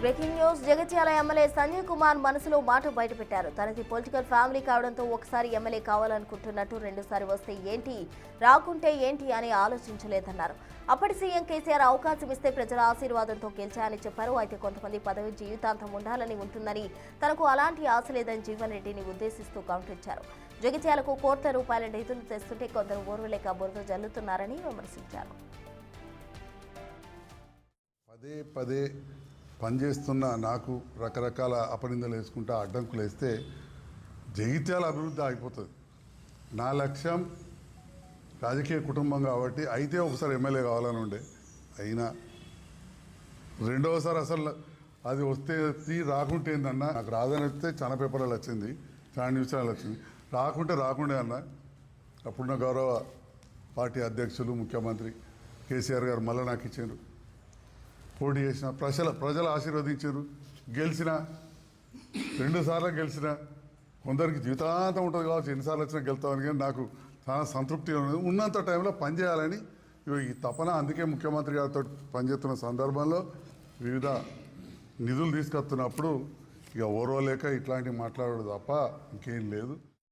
Breaking news. Jagtial MLA Sanjay Kumar మనసులో మాట బయటపెట్టారు. తనది పొలిటికల్ ఫ్యామిలీ కావడంతో ఒకసారి ఎమ్మెల్యే కావాలనుకుంటున్నట్టు, రెండోసారి వస్తే ఏంటి, రాకుంటే ఏంటి అని ఆలోచించలేదన్నారు. అప్పటి సీఎం కేసీఆర్ అవకాశం ఇస్తే ప్రజల ఆశీర్వాదంతో గెలిచాయని చెప్పారు. అయితే కొంతమంది పదవి జీవితాంతం ఉండాలని ఉంటుందని, తనకు అలాంటి ఆశ లేదని జీవన్ రెడ్డిని ఉద్దేశిస్తూ కౌంటర్ ఇచ్చారు. జగిత్యాలకు కోట్ల రూపాయల నిధులు తెస్తుంటే కొందరు ఓర్వలేక బురద జల్లుతున్నారని విమర్శించారు. పదే పదే పనిచేస్తున్న నాకు రకరకాల అపనిందలు వేసుకుంటా అడ్డంకులు వేస్తే జగిత్యాల అభివృద్ధి ఆగిపోతుంది. నా లక్ష్యం రాజకీయ కుటుంబం కాబట్టి అయితే ఒకసారి ఎమ్మెల్యే కావాలని ఉండే, అయినా రెండవసారి అసలు అది వస్తే రాకుంటే ఏందన్నా, నాకు రాదని వస్తే చాలా పేపర్లు వచ్చింది, చాలా న్యూస్ ఛానల్ వచ్చింది, రాకుంటే అన్న. అప్పుడున్న గౌరవ పార్టీ అధ్యక్షులు ముఖ్యమంత్రి కేసీఆర్ గారు మళ్ళీ నాకు ఇచ్చారు, పోటీ చేసిన ప్రజలు ఆశీర్వదించారు, గెలిచిన 2 సార్లు గెలిచిన. కొందరికి జీవితాంతం ఉంటుంది కావచ్చు, ఎన్నిసార్లు వచ్చినా గెలుతామని, కానీ నాకు చాలా సంతృప్తిగా ఉన్నది. ఉన్నంత టైంలో పనిచేయాలని ఈ తపన. అందుకే ముఖ్యమంత్రి గారితో పనిచేస్తున్న సందర్భంలో వివిధ నిధులు తీసుకొస్తున్నప్పుడు ఇక ఓర్వలేక ఇట్లాంటివి మాట్లాడదు తప్ప ఇంకేం లేదు.